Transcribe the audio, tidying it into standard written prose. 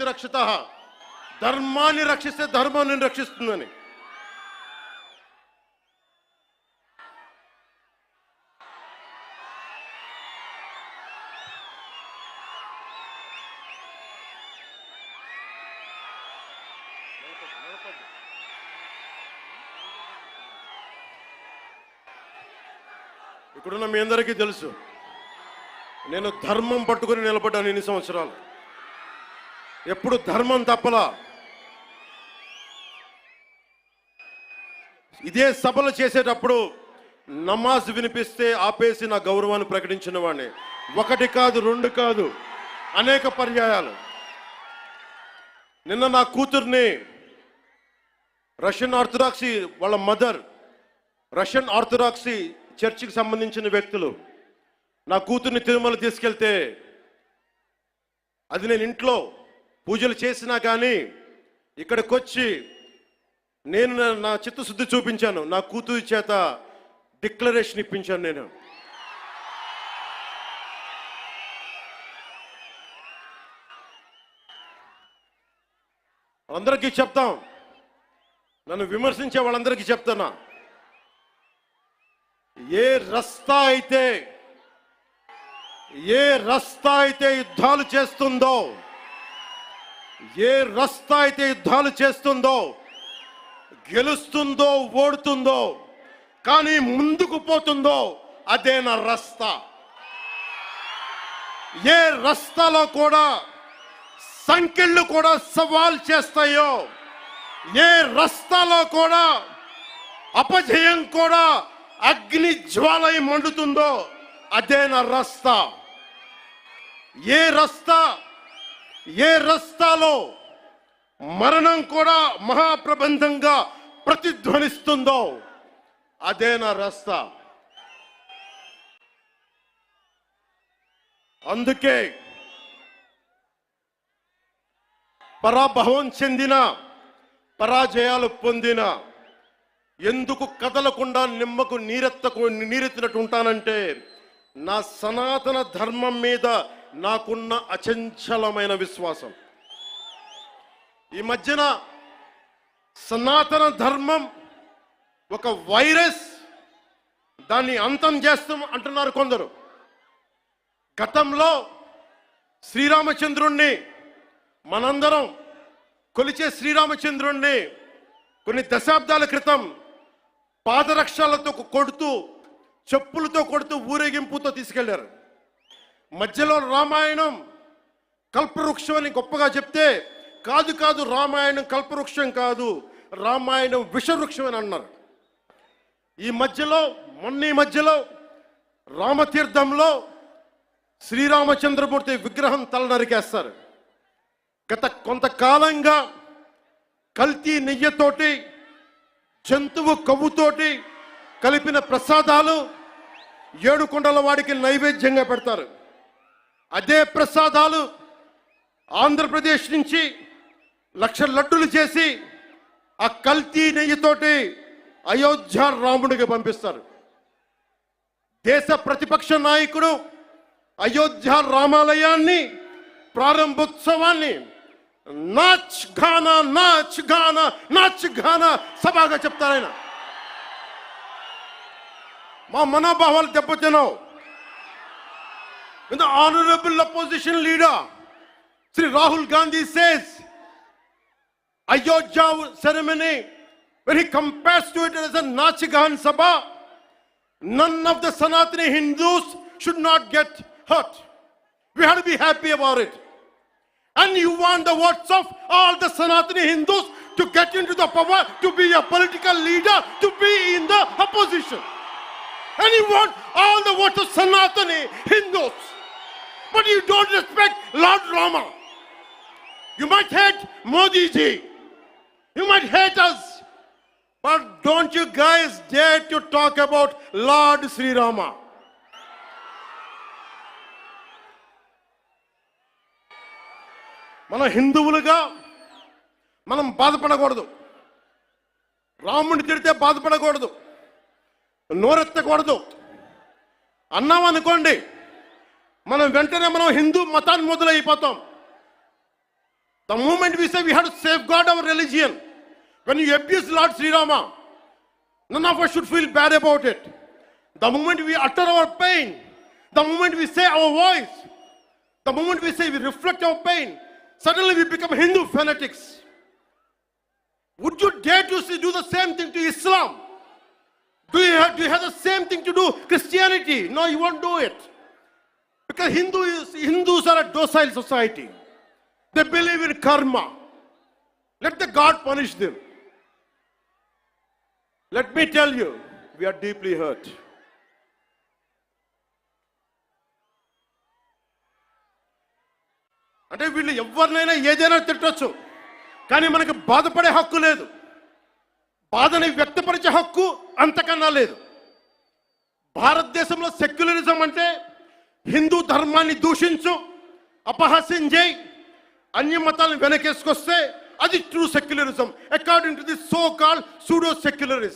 రక్షితః, ధర్మాన్ని రక్షిస్తే ధర్మాన్ని రక్షిస్తుందని. ఇక్కడున్న మీ అందరికీ తెలుసు, నేను ధర్మం పట్టుకుని నిలబడ్డాను ఇన్ని సంవత్సరాలు. ఎప్పుడు ధర్మం తప్పలా. ఇదే సభలు చేసేటప్పుడు నమాజ్ వినిపిస్తే ఆపేసి నా గౌరవాన్ని ప్రకటించిన వాడిని. ఒకటి కాదు, రెండు కాదు, అనేక పర్యాయాలు. నిన్న నా కూతుర్ని రష్యన్ ఆర్థడాక్సీ, వాళ్ళ మదర్ రష్యన్ ఆర్థడాక్సీ చర్చికి సంబంధించిన వ్యక్తులు నా కూతుర్ని తిరుమల తీసుకెళ్తే, అది నేను ఇంట్లో పూజలు చేసినా కానీ ఇక్కడికి వచ్చి నేను నా చిత్తశుద్ధి చూపించాను. నా కూతురి చేత డిక్లరేషన్ ఇప్పించాను. నేను అందరికీ చెప్తాం, నన్ను విమర్శించే వాళ్ళందరికీ చెప్తానా, ఏ రస్తా అయితే యుద్ధాలు చేస్తుందో, ఏ రస్తా అయితే యుద్ధాలు చేస్తుందో, గెలుస్తుందో ఓడుతుందో, కానీ ముందుకు పోతుందో అదే నా రస్తా. ఏ రస్తాలో కూడా సంఖ్యలు కూడా సవాల్ చేస్తాయో, ఏ రస్తాలో కూడా అపజయం కూడా అగ్ని జ్వాలై మండుతుందో అదే నా రస్తా. ఏ రస్తాలో మరణం కూడా మహాప్రబంధంగా ప్రతిధ్వనిస్తుందో అదే నా రస్తా. అందుకే పరాభవం చెందిన, పరాజయాలు పొందిన ఎందుకు కదలకుండా నిమ్మకు నీరెత్తినట్టు ఉంటానంటే, నా సనాతన ధర్మం మీద నాకున్న అచంచలమైన విశ్వాసం. ఈ మధ్యన సనాతన ధర్మం ఒక వైరస్, దాన్ని అంతం చేస్తాం అంటున్నారు కొందరు. గతంలో శ్రీరామచంద్రుణ్ణి, మనందరం కొలిచే శ్రీరామచంద్రుణ్ణి కొన్ని దశాబ్దాల క్రితం పాదరక్షలతో కొడుతూ, చెప్పులతో కొడుతూ, ఊరేగింపుతో తీసుకెళ్లారు. మధ్యలో రామాయణం కల్పవృక్షం అని గొప్పగా చెప్తే, కాదు రామాయణం కల్పవృక్షం కాదు, రామాయణం విషవృక్షం అని అన్నారు. ఈ మధ్యలో రామతీర్థంలో శ్రీరామచంద్రమూర్తి విగ్రహం తల నరికేస్తారు. గత కొంతకాలంగా కల్తీ నెయ్యితోటి, జంతువు కొవ్వుతోటి కలిపిన ప్రసాదాలు ఏడుకొండల వాడికి నైవేద్యంగా పెడతారు. అదే ప్రసాదాలు ఆంధ్రప్రదేశ్ నుంచి 1,00,000 లడ్డులు చేసి ఆ కల్తీ నెయ్యితోటి అయోధ్య రాముడికి పంపిస్తారు. దేశ ప్రతిపక్ష నాయకుడు అయోధ్య రామాలయాన్ని ప్రారంభోత్సవాన్ని నాచ్ గానా సభగా చెప్తారాయన. మా మనోభావాలు దెబ్బతిన్నావు. When the honorable opposition leader Sri Rahul Gandhi says Ayodhya ceremony, when he compares to it as a Nachigan Sabha, none of the Sanatani Hindus should not get hurt. We have to be happy about it. And you want the votes of all the Sanatani Hindus to get into the power, to be a political leader, to be in the opposition. And you want all the votes of Sanatani Hindus. But you don't respect Lord Rama. You might hate Modi ji. You might hate us. But don't you guys dare to talk about Lord Sri Rama. మన హిందువులుగా మనం బాధపడకూడదు. రాముడిని తిడితే బాధపడకూడదు, నోరెత్తకూడదు. అన్నామనుకోండి, మనం వెంటనే హిందూ మతాన్ని మొదలైపోతాం. The moment we say we have to safeguard our religion, when you abuse Lord Sri Rama, none of us should feel bad about it. The moment we utter our pain, the moment we say our voice, the moment we say we reflect our pain, suddenly we become Hindu fanatics. Would you dare to do the same thing to Islam? Do you have the same thing to do Christianity? No, you won't do it. Because Hindus are a docile society. They believe in karma. Let the God punish them. Let me tell you, we are deeply hurt. అంటే వీళ్ళు ఎవరినైనా ఏదైనా తిట్టొచ్చు, కానీ మనకి బాధపడే హక్కు లేదు. బాధని వ్యక్తపరిచే హక్కు అంతకన్నా లేదు. భారతదేశంలో సెక్యులరిజం అంటే హిందూ ధర్మాన్ని దూషించు, అపహాస్యం అన్య మతాలను వెనకేసుకొస్తే అది true secularism according to the so called pseudo secularist.